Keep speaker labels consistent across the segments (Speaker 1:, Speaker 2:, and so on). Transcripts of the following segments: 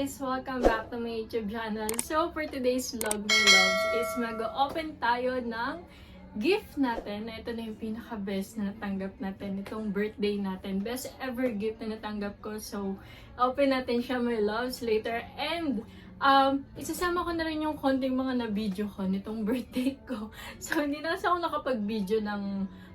Speaker 1: guys! Welcome back to my YouTube channel. So, for today's vlog, my loves, is mag-open tayo ng gift natin. Ito na yung pinaka-best na natanggap natin. Itong birthday natin. Best ever gift na natanggap ko. So, open natin siya, my loves, later. And, isasama ko na rin yung konting mga na-video ko nitong birthday ko. So, hindi na kasi ako nakapag-video ng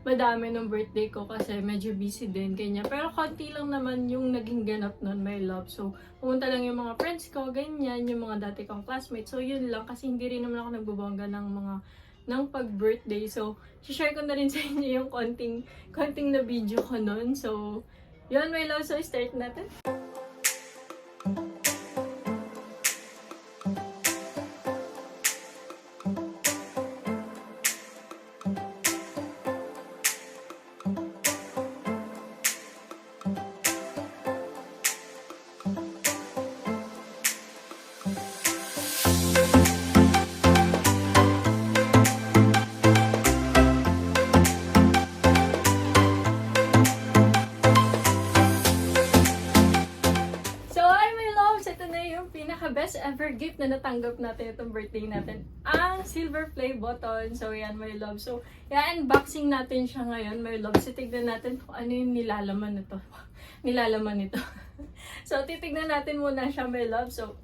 Speaker 1: madami ng birthday ko kasi medyo busy din, kanya. Pero konti lang naman yung naging ganap nun, my love. So, pumunta lang yung mga friends ko, ganyan, yung mga dati kong classmates. So, yun lang kasi hindi rin naman ako nagbubongga ng pag-birthday. So, share ko na rin sa inyo yung konting na video ko nun. So, yun, my love. So, start natin. Best ever gift na natanggap natin itong birthday natin, ang silver play button. So, yan, my love. So, yan, unboxing natin siya ngayon, my love. So, tignan natin kung ano yung nilalaman nito. nilalaman nito. So, titignan natin muna siya, my love. So,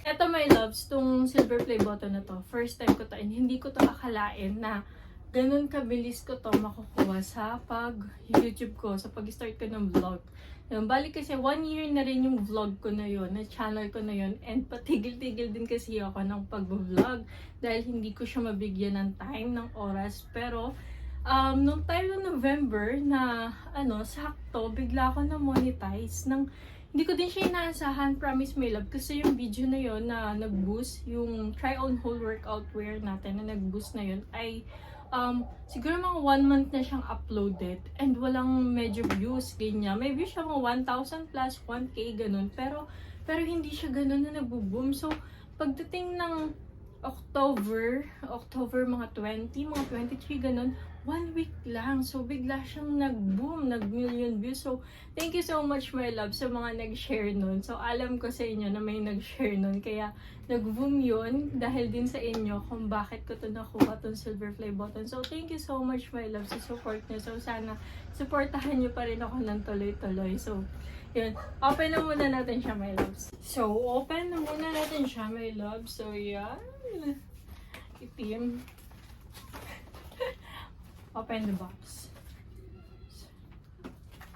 Speaker 1: eto, my loves, itong silver play button na to, first time ko to, and hindi ko to akalain na ganun kabilis ko to makukuha sa pag-YouTube ko, sa pag-start ko ng vlog. Balik kasi 1 year na rin yung vlog ko na yun, na channel ko na yun, and patigil-tigil din kasi ako ng pag-vlog dahil hindi ko siya mabigyan ng time, ng oras. Pero, nung time ng November na, sakto, bigla ako na monetize ng, hindi ko din siya inaasahan, promise my love, kasi yung video na yun na nag-boost, yung try on whole workout wear natin na nag-boost na yun, ay, siguro mga 1 month na siyang uploaded and walang medyo views, ganyan. May views siya mga 1,000 plus, 1K, ganun. Pero hindi siya ganun na nagbo-boom. So, pagdating ng October mga 20, mga 23, ganun, 1 week lang. So, bigla siyang nag-boom, nag-million views. So, thank you so much, my love, sa mga nag-share nun. So, alam ko sa inyo na may nag-share nun. Kaya, nag-boom yun dahil din sa inyo kung bakit ko to nakuha tong silver play button. So, thank you so much, my love, sa support niyo. So, sana, supportahan niyo pa rin ako ng tuloy-tuloy. So, yun. Open na muna natin siya, my loves. So, open na muna natin siya, my love. So, yan. Itim. Open the box.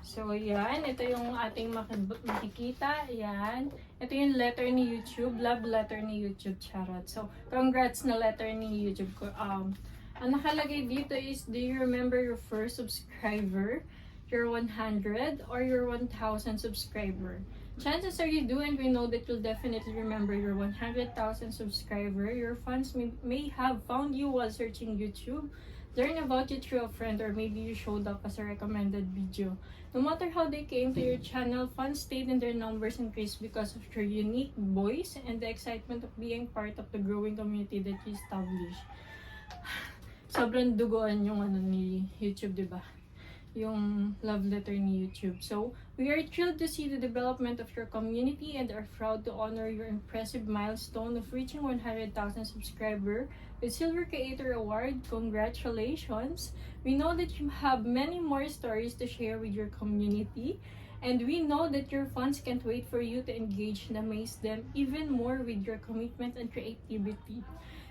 Speaker 1: So, yan. Ito yung ating makikita. Yan. Ito yung letter ni YouTube. Love letter ni YouTube. Charot. So, congrats na letter ni YouTube ko. Ang nakalagay dito is, do you remember your first subscriber, your 100, or your 1,000 subscriber? Chances are you do, and we know that you'll definitely remember your 100,000 subscriber. Your fans may have found you while searching YouTube, learn about you through a friend, or maybe you showed up as a recommended video. No matter how they came to your channel, fans stayed and their numbers increased because of your unique voice and the excitement of being part of the growing community that you established. Sobrang duguan yung ni YouTube, diba? Yung love letter ni YouTube. So, we are thrilled to see the development of your community and are proud to honor your impressive milestone of reaching 100,000 subscribers with Silver Creator Award. Congratulations! We know that you have many more stories to share with your community, and we know that your fans can't wait for you to engage and amaze them even more with your commitment and creativity.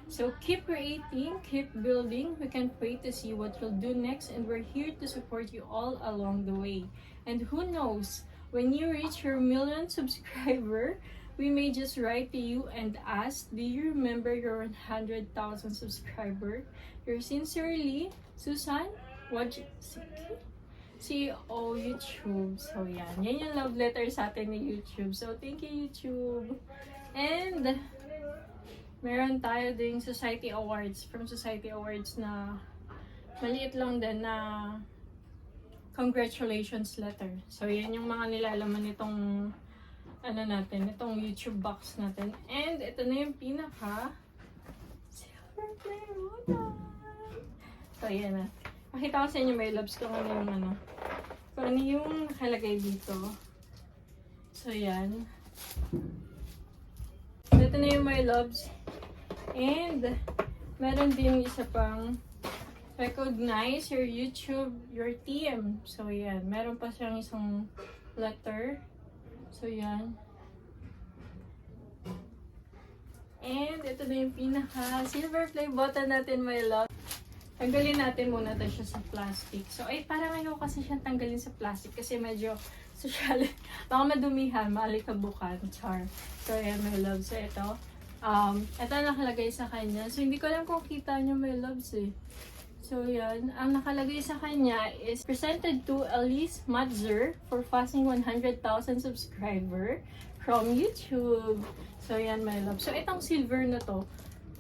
Speaker 1: So keep creating, keep building. We can't wait to see what you'll do next, and we're here to support you all along the way. And who knows, when you reach your 1,000,000 subscriber, we may just write to you and ask, do you remember your 100,000 subscriber? Yours sincerely, Susan Wojcicki, CEO YouTube. So yan yung love letter sa atin ni YouTube. So thank you, YouTube. And meron tayo ding Society Awards, from Society Awards, na maliit lang din na congratulations letter. So, yan yung mga nilalaman nitong itong YouTube box natin. And ito na yung pinaka silver play button. So, yan na. Makita ko sa inyo, my loves, kung ano yung nakalagay dito. So, yan. ito na yung my loves. And, meron din isa pang recognize your YouTube, your team. So, yan. Meron pa siyang isang letter. So, yan. And, ito na yung pinaka silver play button natin, my love. Tanggalin natin muna ito siya sa plastic. So, ay, parang ayaw kasi siyang tanggalin sa plastic kasi medyo social. Baka madumihan, maalikabukan. Char. So, ayan, my love. So, ito nakalagay sa kanya. So, hindi ko alam kung kita niyo, my loves, eh. So, yan. Ang nakalagay sa kanya is presented to Elise Madzer for passing 100,000 subscriber from YouTube. So, yan, my love. So, itong silver na to,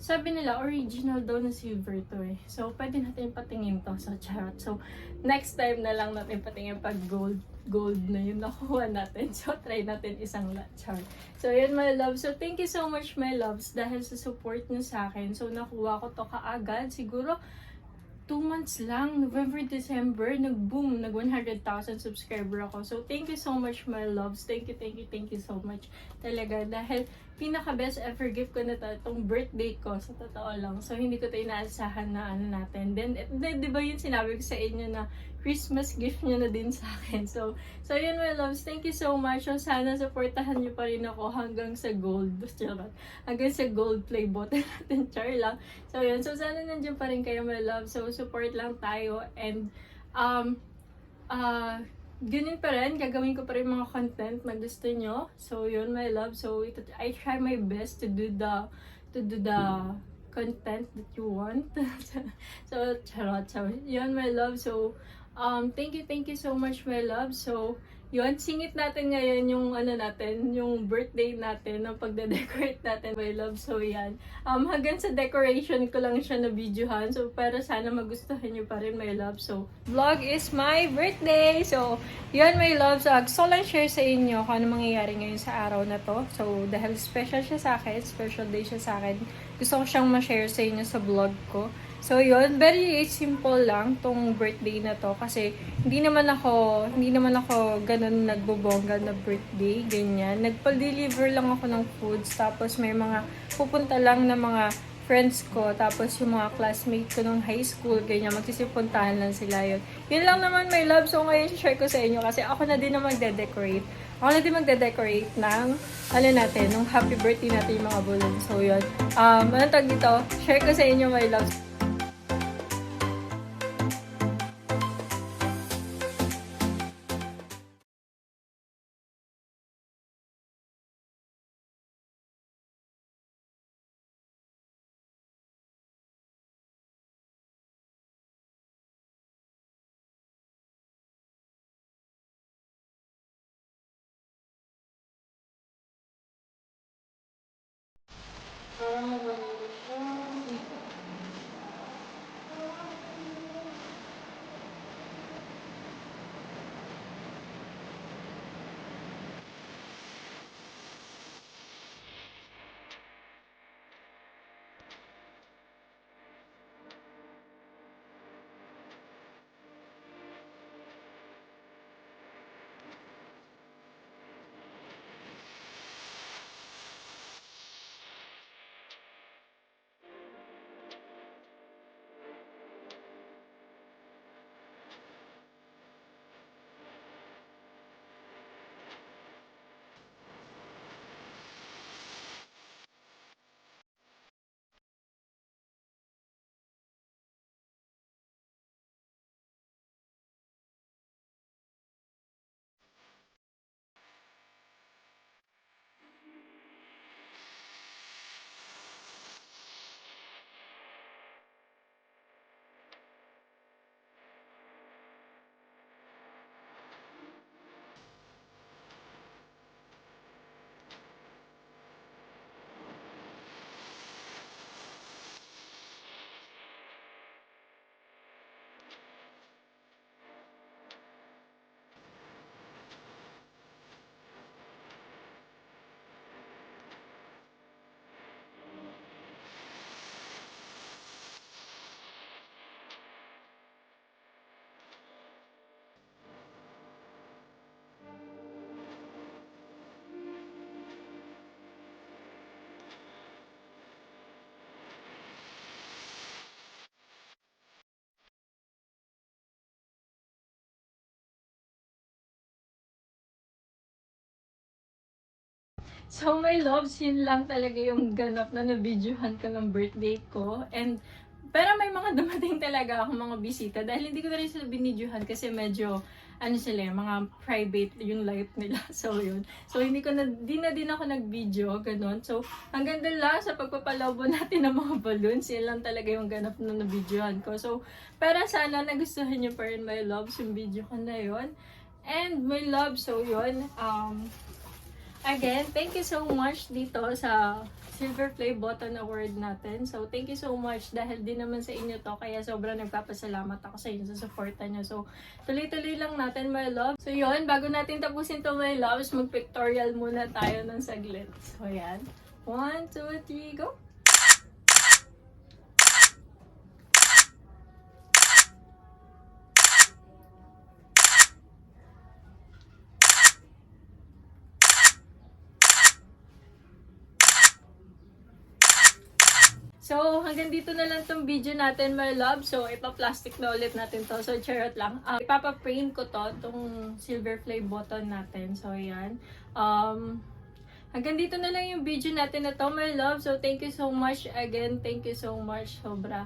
Speaker 1: sabi nila, original daw na silver to eh. So, pwede natin patingin to sa charot. So, next time na lang natin patingin pag gold na yung nakuha natin. So, try natin isang chart. So, yun my love. So, thank you so much my loves dahil sa support nyo sa akin. So, nakuha ko to kaagad. Siguro, 2 months lang, November, December, nag-boom, nag-100,000 subscriber ako. So, thank you so much, my loves. Thank you so much. Talaga, dahil pinaka-best ever gift ko na itong birthday ko, sa totoo lang. So, hindi ko ito inaasahan na ano natin. Then, di ba yun sinabi ko sa inyo na Christmas gift nyo na din sa akin. So yun, my loves. Thank you so much. So, sana supportahan nyo pa rin ako hanggang sa gold. Hanggang sa gold play button natin. Char lang. So, yun. So, sana nandiyan pa rin kayo, my love. So, support lang tayo. And, ganun pa rin. Gagawin ko pa rin mga content na gusto nyo. So, yun, my love. So, I try my best to do the content that you want. So, charot. Yun, my love. So, thank you so much, my love. So, yun, singit natin ngayon yung yung birthday natin, ng pagde-decorate natin, my love. So, yan. Hanggang sa decoration ko lang siya na videohan. So, pero sana magustuhan nyo pa rin, my love. So, vlog is my birthday. So, yun, my love. So, gusto lang share sa inyo kung ano mangyayari ngayon sa araw na to. So, dahil special siya sa akin, special day siya sa akin, gusto ko siyang ma-share sa inyo sa vlog ko. So, yun, very simple lang tong birthday na to kasi hindi naman ako ganun nagbobongga na birthday, ganyan. Nagpa-deliver lang ako ng foods, tapos may mga pupunta lang na mga friends ko, tapos yung mga classmate ko nung high school, ganyan, magsisipuntahan lang sila yun. Yun lang naman, my love. So, ngayon, share ko sa inyo kasi ako na din na magde-decorate. Ako na din magde-decorate ng, nung happy birthday natin yung mga balloons. So, yun. Anong tag dito? Share ko sa inyo, my love. So, my loves, yun lang talaga yung ganap na nabidyohan ko ng birthday ko. And, pero may mga dumating talaga ako mga bisita dahil hindi ko na rin sila binidyohan kasi medyo, ano sila, mga private yung life nila. So, yun. So, hindi ko na, di na din ako nag-video, ganun. So, hanggang doon lang sa pagpapalabo natin ng mga balloons, yun lang talaga yung ganap na nabidyohan ko. So, pero sana nagustuhan niyo pa rin, my loves, yung video ko na yun. And, my love, so yun, again, thank you so much dito sa Silver Play Button Award natin. So, thank you so much dahil din naman sa inyo to. Kaya sobrang nagpapasalamat ako sa inyo sa supporta nyo. So, tuloy-tuloy lang natin, my love. So, yun, bago natin tapusin to, my loves, mag-pictorial muna tayo ng saglit. So, yan. 1, 2, 3, go! So, hanggang dito na lang tong video natin, my love. So, ipa-plastic na ulit natin to. So, charot lang. Ipapa-frame ko to, tong silver play button natin. So, ayan. Hanggang dito na lang yung video natin na to, my love. So, thank you so much again. Thank you so much. Sobra.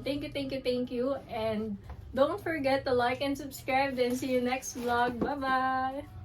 Speaker 1: Thank you, thank you, thank you. And don't forget to like and subscribe. Then, see you next vlog. Bye-bye!